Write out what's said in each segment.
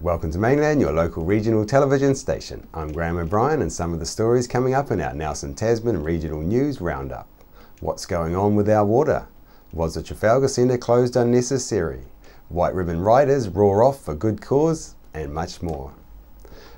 Welcome to Mainland, your local regional television station. I'm Graham O'Brien, and some of the stories coming up in our Nelson Tasman Regional News Roundup. What's going on with our water? Was the Trafalgar Centre closed unnecessary? White ribbon riders roar off for good cause, and much more.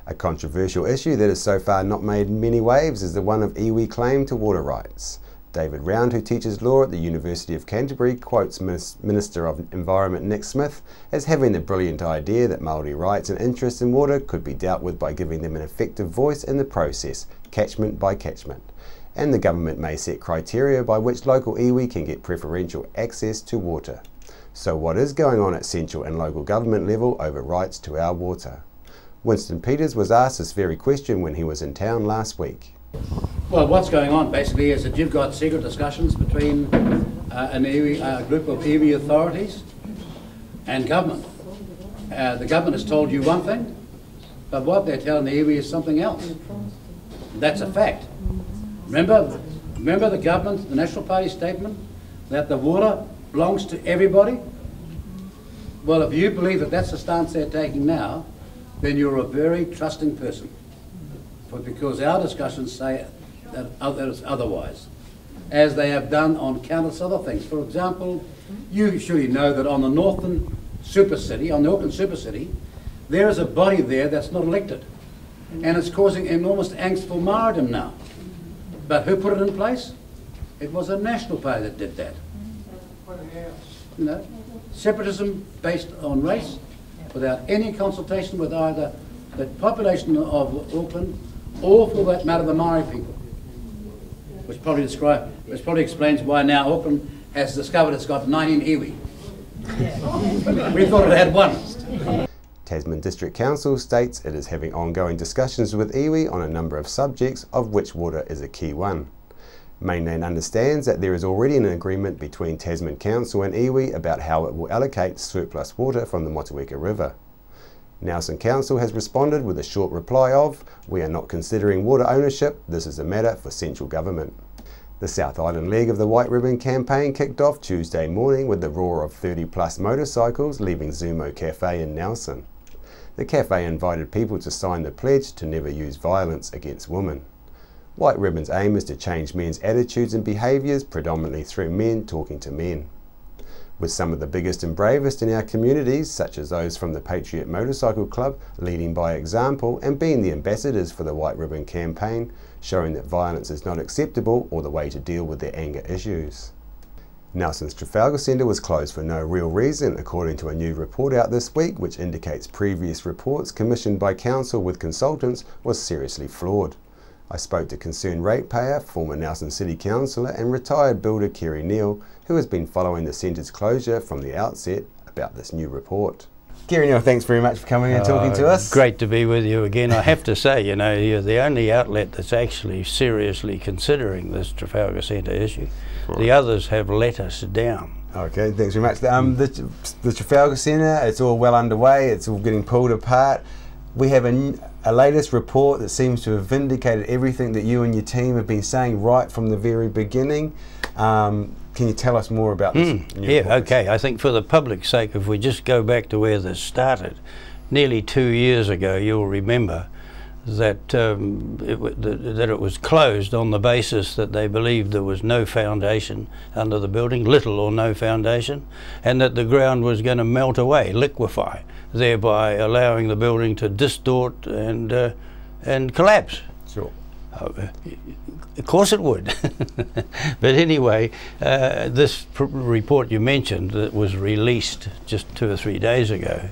A controversial issue that has so far not made many waves is the one of iwi claim to water rights. David Round, who teaches law at the University of Canterbury, quotes Minister of Environment Nick Smith as having the brilliant idea that Māori rights and interests in water could be dealt with by giving them an effective voice in the process, catchment by catchment. And the government may set criteria by which local iwi can get preferential access to water. So what is going on at central and local government level over rights to our water? Winston Peters was asked this very question when he was in town last week. Well, what's going on basically is that you've got secret discussions between a group of iwi authorities and government. The government has told you one thing, but what they're telling the iwi is something else. That's a fact. Remember the government, the National Party statement, that the water belongs to everybody? Well, if you believe that that's the stance they're taking now, then you're a very trusting person. Because our discussions say that it's otherwise, as they have done on countless other things. For example, you surely know that on the Northern Super City, on the Auckland Super City, there is a body there that's not elected, and it's causing enormous angst for Māoridom now. But who put it in place? It was a National Party that did that. You know, separatism based on race, without any consultation with either the population of Auckland or, for that matter, the Māori people, which probably explains why now Auckland has discovered it's got 19 iwi. We thought it had one. Tasman District Council states it is having ongoing discussions with iwi on a number of subjects, of which water is a key one. Mainland understands that there is already an agreement between Tasman Council and iwi about how it will allocate surplus water from the Motueka River. Nelson Council has responded with a short reply of, "We are not considering water ownership, this is a matter for central government." The South Island leg of the White Ribbon campaign kicked off Tuesday morning with the roar of 30+ motorcycles leaving Zumo Cafe in Nelson. The cafe invited people to sign the pledge to never use violence against women. White Ribbon's aim is to change men's attitudes and behaviours, predominantly through men talking to men. With some of the biggest and bravest in our communities, such as those from the Patriot Motorcycle Club, leading by example and being the ambassadors for the White Ribbon campaign, showing that violence is not acceptable or the way to deal with their anger issues. Nelson's Trafalgar Centre was closed for no real reason, according to a new report out this week, which indicates previous reports commissioned by council with consultants was seriously flawed. I spoke to concerned ratepayer, former Nelson City Councillor and retired builder Kerry Neal, who has been following the centre's closure from the outset, about this new report. Kerry Neal, thanks very much for coming and talking to us. Great to be with you again. I have to say, you know, you're the only outlet that's actually seriously considering this Trafalgar Centre issue. Right. The others have let us down. Okay, thanks very much. The Trafalgar Centre, it's all well underway, it's all getting pulled apart. We have a latest report that seems to have vindicated everything that you and your team have been saying right from the very beginning. Can you tell us more about this? Yeah, okay. I think for the public's sake, if we just go back to where this started, nearly 2 years ago, you'll remember that it was closed on the basis that they believed there was no foundation under the building, little or no foundation, and that the ground was going to melt away, liquefy, thereby allowing the building to distort and collapse. Sure. Of course it would. But anyway, this report you mentioned that was released just 2 or 3 days ago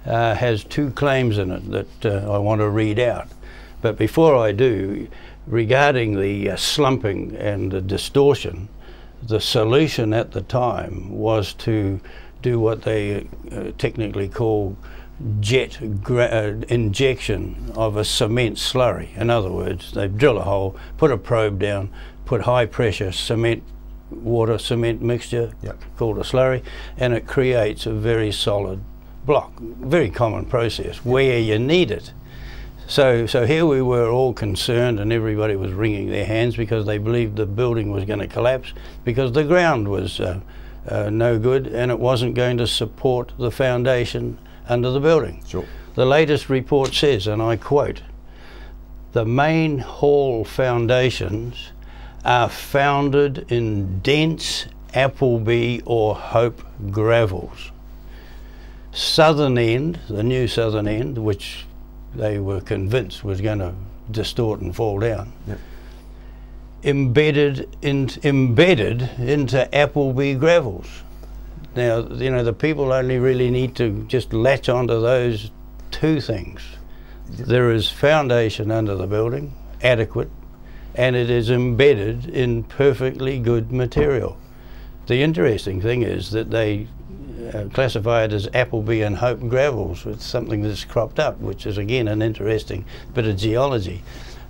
has 2 claims in it that I want to read out. But before I do, regarding the slumping and the distortion, the solution at the time was to do what they technically call jet injection of a cement slurry. In other words, they drill a hole, put a probe down, put high pressure cement mixture, called a slurry, and it creates a very solid block. Very common process where you need it. So here we were all concerned, and everybody was wringing their hands because they believed the building was going to collapse because the ground was no good and it wasn't going to support the foundation under the building. Sure. The latest report says, and I quote, "The main hall foundations are founded in dense Appleby or Hope gravels. Southern end, the new southern end, which they were convinced was going to distort and fall down, Yep. embedded into Appleby gravels." Now, you know, the people only really need to just latch onto those two things. There is foundation under the building, adequate, and it is embedded in perfectly good material. The interesting thing is that they classify it as Appleby and Hope gravels. It's something that's cropped up, which is again an interesting bit of geology,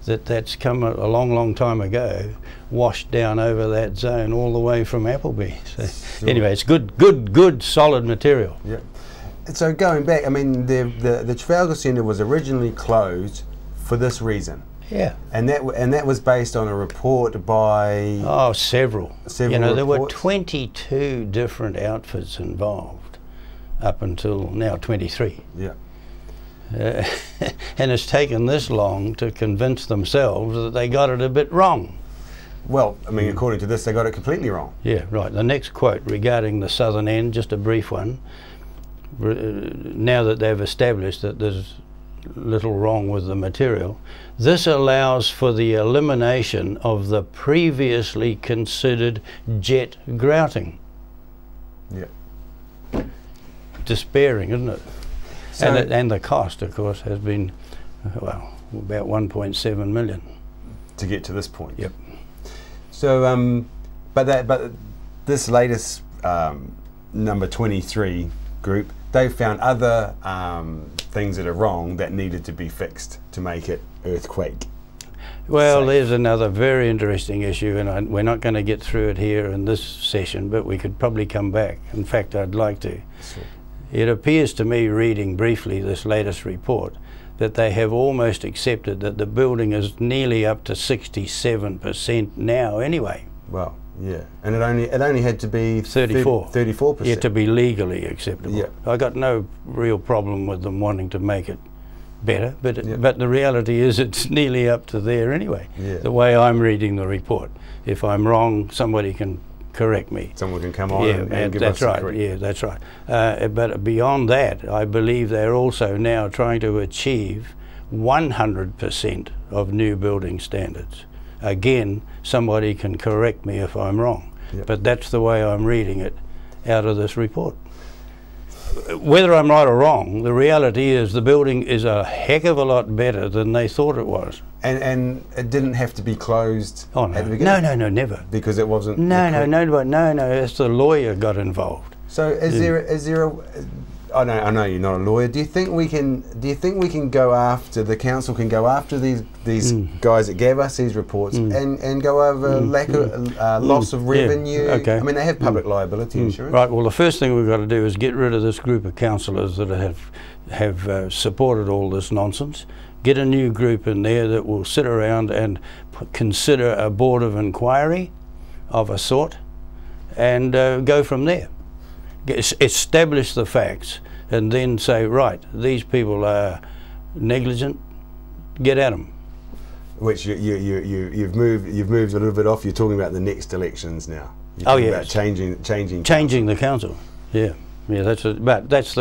that's come a long, long time ago, washed down over that zone all the way from Appleby. So Sure. Anyway, it's good, solid material. Yeah. So going back, I mean, the Trafalgar Centre was originally closed for this reason. Yeah. And that was based on a report by... Oh, several. Several You know, there were reports? 22 different outfits involved up until now 23. Yeah. And it's taken this long to convince themselves that they got it a bit wrong. Well, I mean, according to this, they got it completely wrong. Yeah, right. The next quote regarding the southern end, just a brief one. Now that they've established that there's little wrong with the material, this allows for the elimination of the previously considered jet grouting. Yeah. Despairing, isn't it? So, And the cost, of course, has been, well, about 1.7 million. to get to this point. Yep. So, but this latest number 23 group, they found other things that are wrong that needed to be fixed to make it earthquake. Well, safe. there's another very interesting issue, and we're not going to get through it here in this session, but we could probably come back. In fact, I'd like to. Sure. It appears to me, reading briefly this latest report, that they have almost accepted that the building is nearly up to 67% now anyway. Well, yeah, and it only had to be 34%. Yeah, to be legally acceptable. Yeah. I got no real problem with them wanting to make it better, but Yeah. but the reality is it's nearly up to there anyway. Yeah. The way I'm reading the report. If I'm wrong, somebody can correct me. Someone can come on Yeah, and give that's us right. correct. Yeah, that's right. But beyond that, I believe they're also now trying to achieve 100% of new building standards. Again, somebody can correct me if I'm wrong, Yep. but that's the way I'm reading it out of this report. Whether I'm right or wrong, the reality is the building is a heck of a lot better than they thought it was. And it didn't have to be closed Oh at the no, beginning? no, never. Because it wasn't... No, it's the lawyer got involved. So is there a... I know you're not a lawyer. Do you think we can go after, the council can go after these guys that gave us these reports and go over loss of revenue? Yeah. Okay. I mean, they have public liability insurance. Right. Well, the first thing we've got to do is get rid of this group of councillors that have supported all this nonsense. Get a new group in there that will sit around and consider a board of inquiry of a sort, and go from there. Establish the facts, and then say, right, these people are negligent. Get at them. Which you've moved a little bit off. You're talking about the next elections now. You're talking about changing the council. Yeah, but that's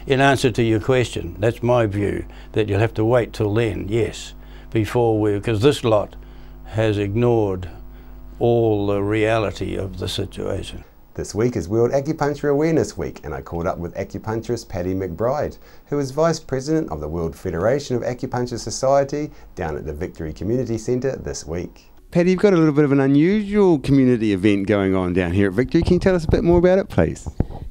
in answer to your question. That's my view, that you'll have to wait till then. Yes, because this lot has ignored all the reality of the situation. This week is World Acupuncture Awareness Week, and I caught up with acupuncturist Patty McBride, who is Vice President of the World Federation of Acupuncture Society down at the Victory Community Centre this week. Patty, you've got a little bit of an unusual community event going on down here at Victory. Can you tell us a bit more about it, please?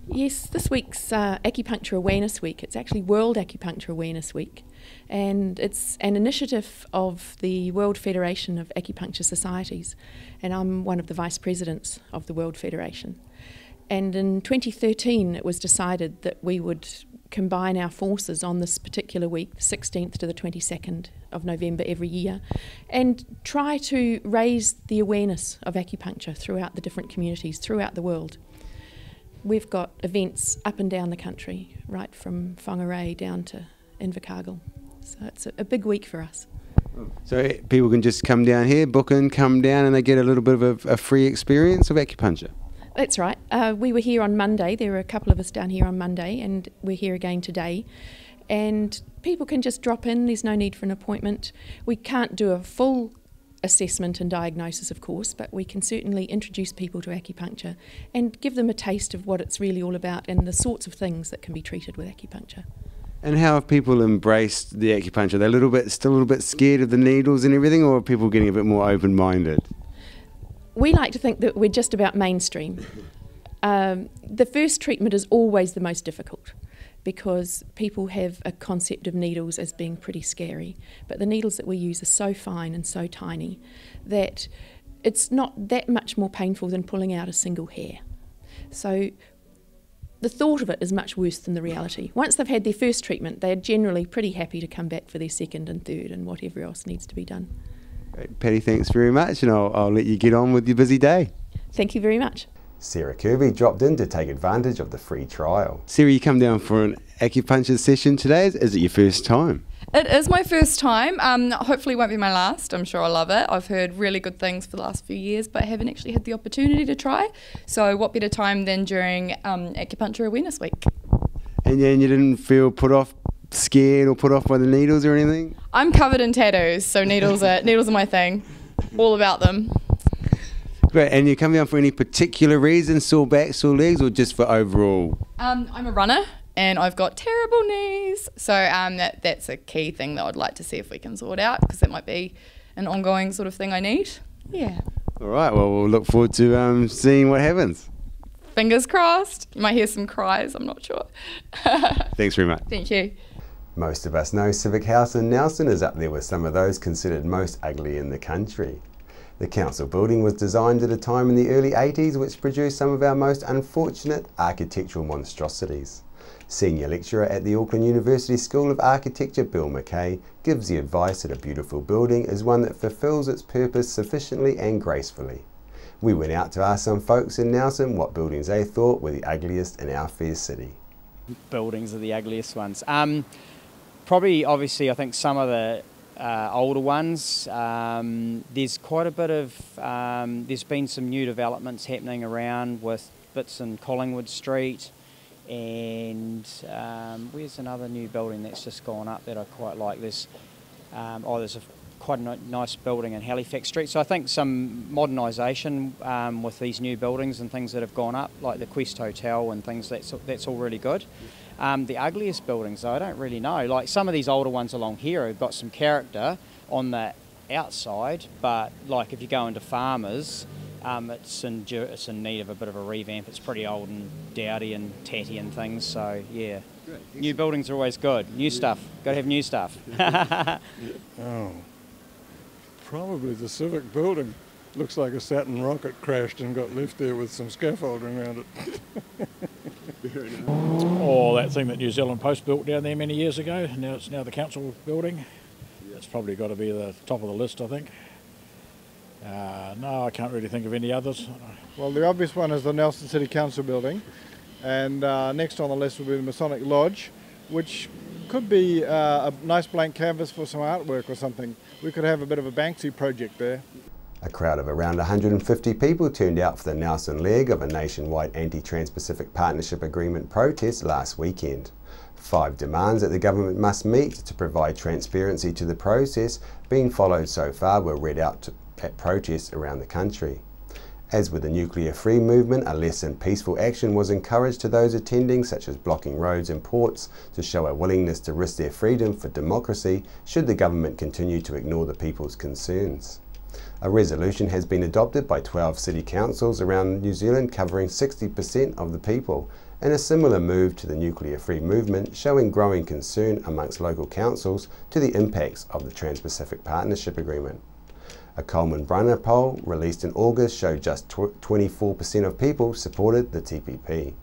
Yes, this week's Acupuncture Awareness Week. It's actually World Acupuncture Awareness Week, and it's an initiative of the World Federation of Acupuncture Societies, and I'm one of the Vice Presidents of the World Federation. And in 2013 it was decided that we would combine our forces on this particular week, the 16th to the 22nd of November every year, and try to raise the awareness of acupuncture throughout the different communities throughout the world. We've got events up and down the country, right from Whangarei down to Invercargill. So it's a big week for us. So people can just come down here, book in, come down, and they get a little bit of a free experience of acupuncture. That's right. We were here on Monday. There were a couple of us down here on Monday, and we're here again today. And people can just drop in. There's no need for an appointment. We can't do a full assessment and diagnosis, of course, but we can certainly introduce people to acupuncture and give them a taste of what it's really all about and the sorts of things that can be treated with acupuncture. And how have people embraced the acupuncture? They're still a little bit scared of the needles and everything, or are people getting a bit more open-minded? We like to think that we're just about mainstream. The first treatment is always the most difficult because people have a concept of needles as being pretty scary. But the needles that we use are so fine and so tiny that it's not that much more painful than pulling out a single hair. So the thought of it is much worse than the reality. Once they've had their first treatment, they're generally pretty happy to come back for their second and third and whatever else needs to be done. Great. Patty, thanks very much, and I'll let you get on with your busy day. Thank you very much. Sarah Kirby dropped in to take advantage of the free trial. Sarah, you come down for an acupuncture session today. Is it your first time? It is my first time. Hopefully it won't be my last. I'm sure I'll love it. I've heard really good things for the last few years, but I haven't actually had the opportunity to try. So what better time than during Acupuncture Awareness Week? And you didn't feel scared or put off by the needles or anything? I'm covered in tattoos, so needles are my thing. All about them. Great. And you come down for any particular reason, sore back, sore legs, or just for overall? I'm a runner and I've got terrible knees. So that's a key thing that I'd like to see if we can sort out, because that might be an ongoing sort of thing I need. Yeah. All right. Well, we'll look forward to seeing what happens. Fingers crossed. You might hear some cries, I'm not sure. Thanks very much. Thank you. Most of us know Civic House in Nelson is up there with some of those considered most ugly in the country. The council building was designed at a time in the early 80s which produced some of our most unfortunate architectural monstrosities. Senior lecturer at the Auckland University School of Architecture, Bill McKay, gives the advice that a beautiful building is one that fulfills its purpose sufficiently and gracefully. We went out to ask some folks in Nelson what buildings they thought were the ugliest in our fair city. Buildings are the ugliest ones. Probably, obviously, I think some of the older ones, there's quite a bit of, there's been some new developments happening around with bits in Collingwood Street, and where's another new building that's just gone up that I quite like? There's quite a nice building in Halifax Street. So I think some modernisation with these new buildings and things that have gone up, like the Quest Hotel and things, that's all really good. The ugliest buildings, though, I don't really know. Like some of these older ones along here have got some character on the outside, but like if you go into Farmers, it's in need of a bit of a revamp. It's pretty old and dowdy and tatty and things, so yeah. New buildings are always good. New stuff. Got to have new stuff. Oh, probably the Civic building. Looks like a Saturn rocket crashed and got left there with some scaffolding around it. Oh, that thing that New Zealand Post built down there many years ago. Now it's the council building. It's probably got to be the top of the list, I think. No, I can't really think of any others. Well, the obvious one is the Nelson City Council building, and next on the list will be the Masonic Lodge, which could be a nice blank canvas for some artwork or something. We could have a bit of a Banksy project there. A crowd of around 150 people turned out for the Nelson leg of a nationwide anti-Trans-Pacific Partnership Agreement protest last weekend. 5 demands that the government must meet to provide transparency to the process being followed so far were read out at protests around the country. As with the nuclear-free movement, a less than peaceful action was encouraged to those attending, such as blocking roads and ports, to show a willingness to risk their freedom for democracy should the government continue to ignore the people's concerns. A resolution has been adopted by 12 city councils around New Zealand covering 60% of the people, and a similar move to the nuclear-free movement showing growing concern amongst local councils to the impacts of the Trans-Pacific Partnership Agreement. A Coleman Brunner poll released in August showed just 24% of people supported the TPP.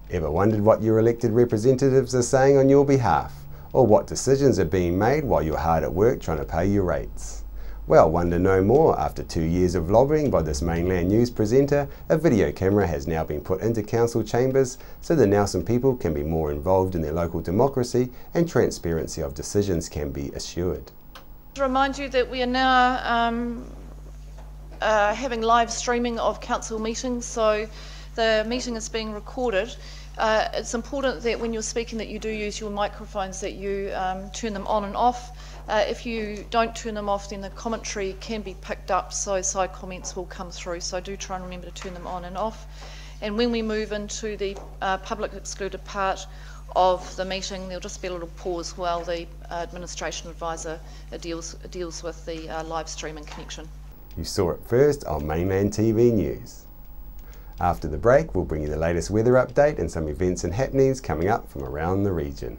Ever wondered what your elected representatives are saying on your behalf, or what decisions are being made while you're hard at work trying to pay your rates? Well, wonder no more. After 2 years of lobbying by this Mainland news presenter, a video camera has now been put into council chambers so the Nelson people can be more involved in their local democracy and transparency of decisions can be assured. To remind you that we are now having live streaming of council meetings, so the meeting is being recorded. It's important that when you're speaking that you do use your microphones, that you turn them on and off. If you don't turn them off, then the commentary can be picked up, so side comments will come through, so do try and remember to turn them on and off. And when we move into the public excluded part of the meeting, there'll just be a little pause while the administration advisor deals with the live streaming connection. You saw it first on Mainland TV News. After the break, we'll bring you the latest weather update and some events and happenings coming up from around the region.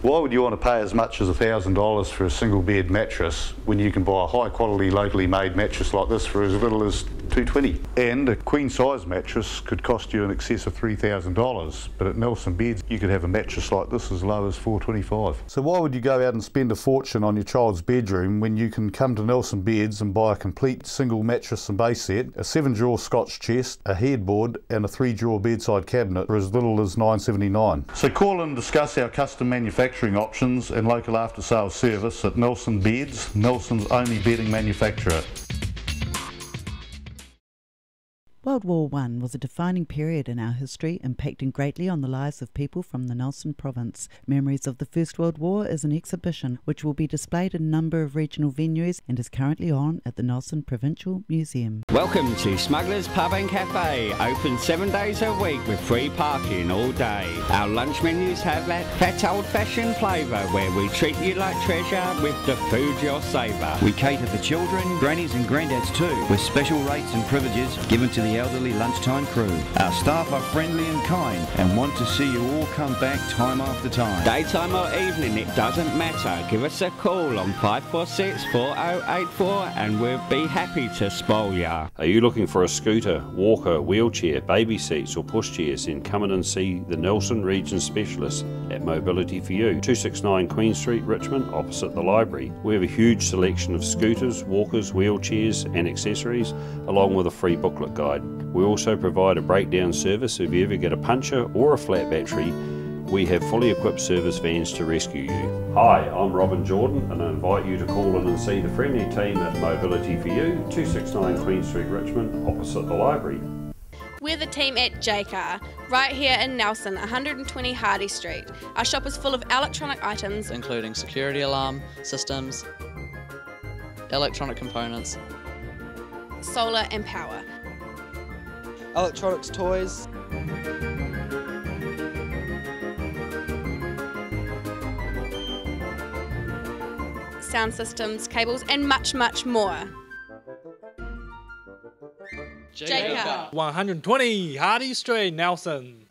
Why would you want to pay as much as $1,000 for a single bed mattress when you can buy a high quality locally made mattress like this for as little as $220? And a queen size mattress could cost you in excess of $3,000, but at Nelson Beds you could have a mattress like this as low as $425. So why would you go out and spend a fortune on your child's bedroom when you can come to Nelson Beds and buy a complete single mattress and base set, a 7-drawer Scotch chest, a headboard and a 3-drawer bedside cabinet for as little as $979? So call and discuss our custom manufacturing options and local after sales service at Nelson Beds, Nelson's only bedding manufacturer. World War I was a defining period in our history, impacting greatly on the lives of people from the Nelson province. Memories of the First World War is an exhibition which will be displayed in a number of regional venues and is currently on at the Nelson Provincial Museum. Welcome to Smugglers Pub and Cafe, open 7 days a week with free parking all day. Our lunch menus have that fat old-fashioned flavour where we treat you like treasure with the food you'll savour. We cater for children, grannies and granddads too, with special rates and privileges given to the elderly lunchtime crew. Our staff are friendly and kind and want to see you all come back time after time. Daytime or evening, it doesn't matter. Give us a call on 546 4084 and we'll be happy to spoil ya. Are you looking for a scooter, walker, wheelchair, baby seats or pushchairs? Then come in and see the Nelson Region Specialist at Mobility for You, 269 Queen Street, Richmond, opposite the library. We have a huge selection of scooters, walkers, wheelchairs and accessories, along with a free booklet guide. We also provide a breakdown service if you ever get a puncture or a flat battery. We have fully equipped service vans to rescue you. Hi, I'm Robin Jordan and I invite you to call in and see the friendly team at Mobility for You, 269 Queen Street, Richmond, opposite the library. We're the team at JCar, right here in Nelson, 120 Hardy Street. Our shop is full of electronic items, including security alarm systems, electronic components, solar and power, electronics, toys, sound systems, cables and much, much more. JCar, 120 Hardy Street, Nelson.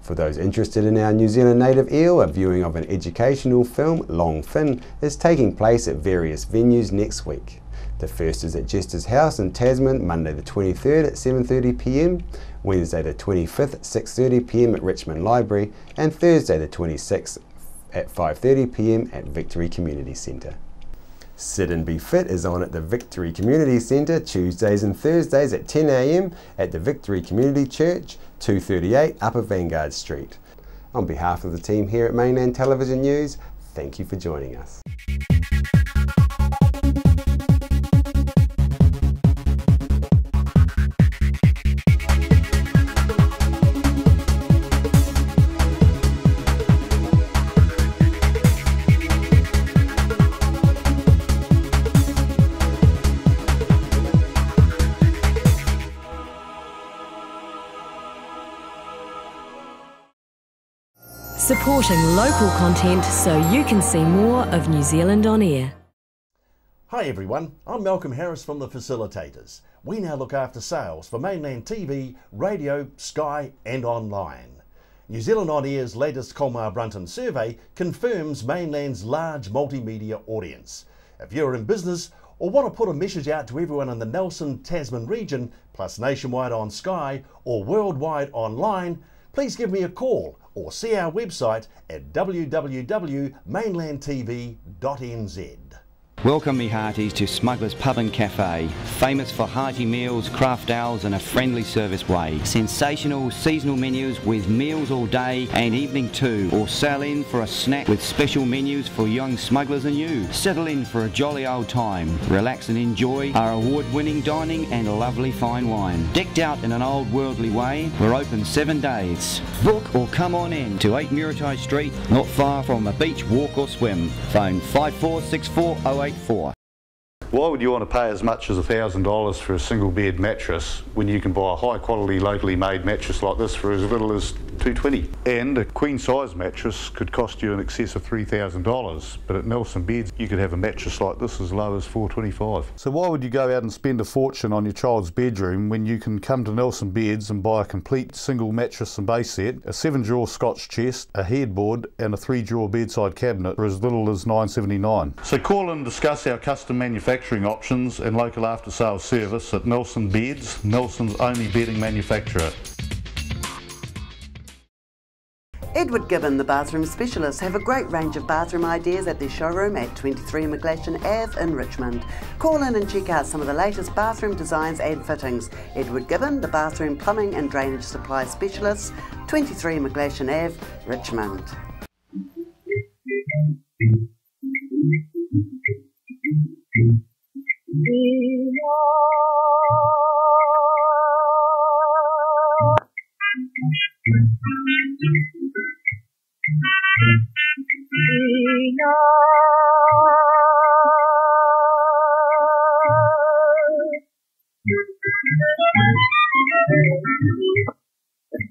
For those interested in our New Zealand native eel, a viewing of an educational film, Long Fin, is taking place at various venues next week. The first is at Jester's House in Tasman, Monday the 23rd at 7:30 p.m, Wednesday the 25th at 6:30 p.m. at Richmond Library, and Thursday the 26th at 5:30 p.m. at Victory Community Centre. Sit and Be Fit is on at the Victory Community Centre Tuesdays and Thursdays at 10 a.m. at the Victory Community Church, 238 Upper Vanguard Street. On behalf of the team here at Mainland Television News, thank you for joining us. supporting local content so you can see more of New Zealand on air. Hi everyone, I'm Malcolm Harris from the Facilitators. We now look after sales for Mainland TV, radio, Sky and online. New Zealand On Air's latest Colmar Brunton survey confirms Mainland's large multimedia audience. If you're in business or want to put a message out to everyone in the Nelson Tasman region, plus nationwide on Sky or worldwide online, please give me a call or see our website at www.mainlandtv.nz. Welcome me hearties to Smugglers Pub and Cafe, famous for hearty meals, craft ales and a friendly service way. Sensational seasonal menus with meals all day and evening too, or sail in for a snack with special menus for young smugglers and you. Settle in for a jolly old time, relax and enjoy our award-winning dining and lovely fine wine. Decked out in an old worldly way, we're open 7 days. Book or come on in to 8 Muritai Street, not far from a beach walk or swim. Phone 546408. Why would you want to pay as much as $1,000 for a single bed mattress when you can buy a high quality locally made mattress like this for as little as $220? And a queen size mattress could cost you in excess of $3,000, but at Nelson Beds you could have a mattress like this as low as $425. So why would you go out and spend a fortune on your child's bedroom when you can come to Nelson Beds and buy a complete single mattress and base set, a 7-drawer Scotch chest, a headboard and a 3-drawer bedside cabinet for as little as $979? So call and discuss our custom manufacturing options and local after sales service at Nelson Beds, Nelson's only bedding manufacturer. Edward Gibbon, the bathroom specialist, have a great range of bathroom ideas at their showroom at 23 McGlashan Ave in Richmond. Call in and check out some of the latest bathroom designs and fittings. Edward Gibbon, the bathroom plumbing and drainage supply specialist, 23 McGlashan Ave, Richmond.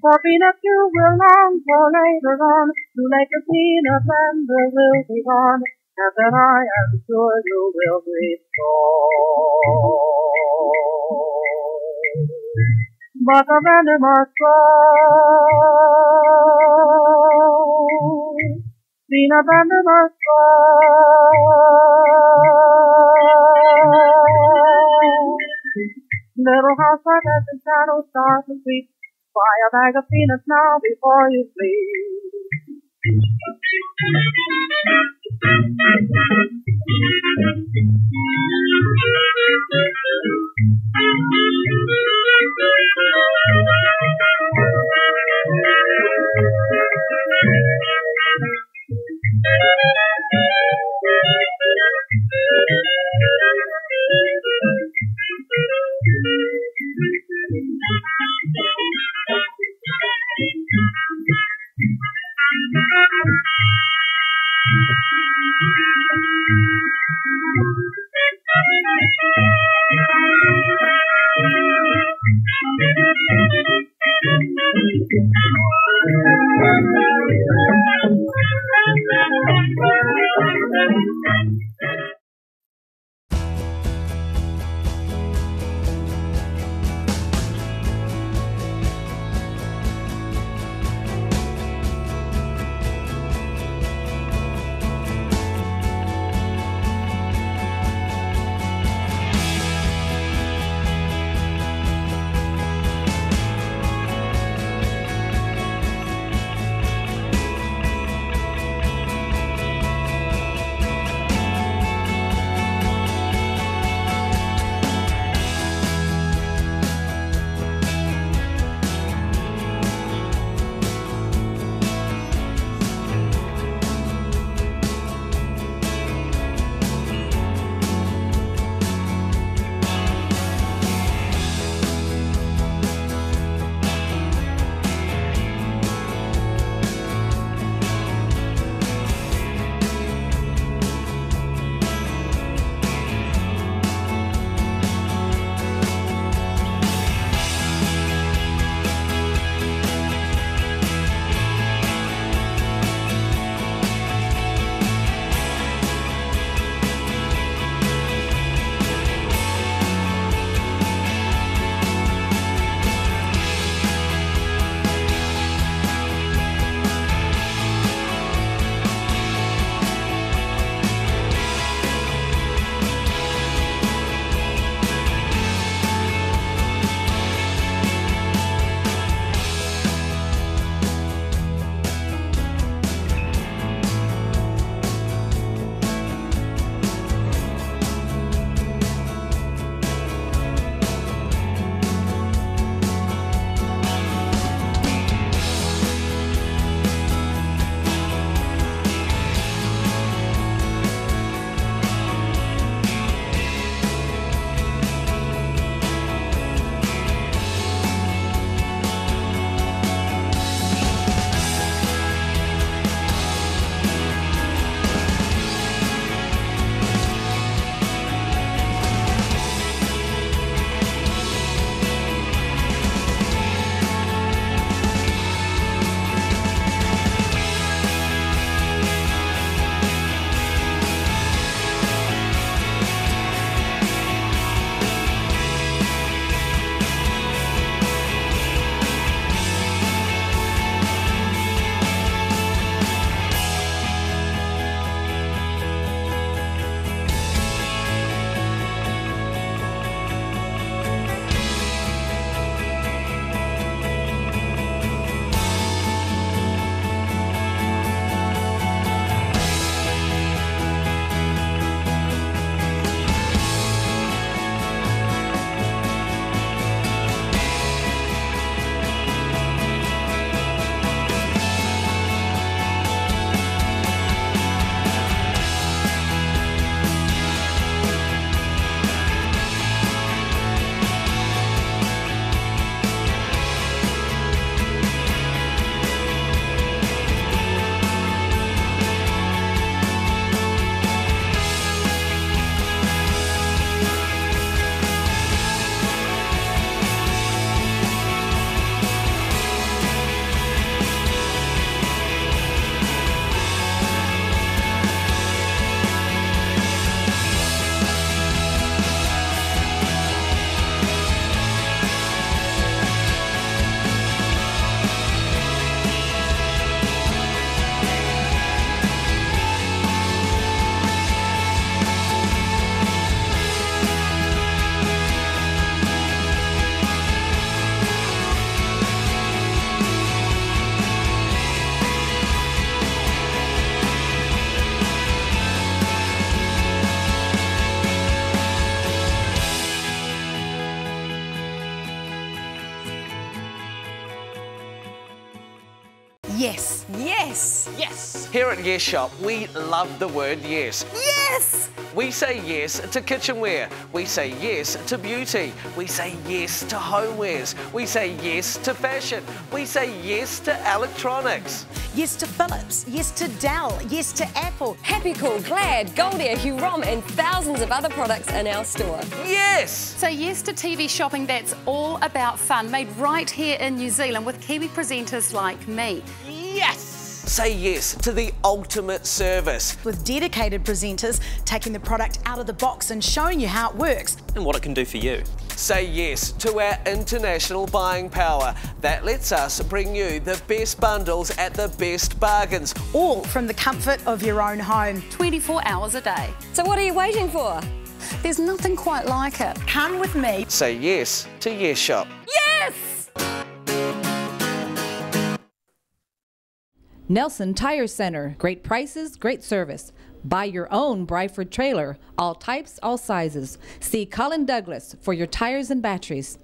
For peanuts you will long for later on, to make a peanut and the will be gone, and then I am sure you will restore. But the vendor must go, peanut vendor must go. Little house like that, the shadows start to creep. Buy a bag of peanuts now before you sleep. Yes. Yes. Yes. Here at Yes Shop, we love the word yes. Yes. We say yes to kitchenware. We say yes to beauty. We say yes to homewares. We say yes to fashion. We say yes to electronics. Yes to Philips. Yes to Dell. Yes to Apple. Happy Cool, Glad, Goldia, Huron and thousands of other products in our store. Yes! Say yes to TV shopping that's all about fun, made right here in New Zealand with Kiwi presenters like me. Yes! Say yes to the ultimate service. With dedicated presenters taking the product out of the box and showing you how it works. And what it can do for you. Say yes to our international buying power. That lets us bring you the best bundles at the best bargains. All from the comfort of your own home. 24 hours a day. So what are you waiting for? There's nothing quite like it. Come with me. Say yes to Yes Shop. Yes! Nelson Tire Center. Great prices, great service. Buy your own Bryford trailer. All types, all sizes. See Colin Douglas for your tires and batteries.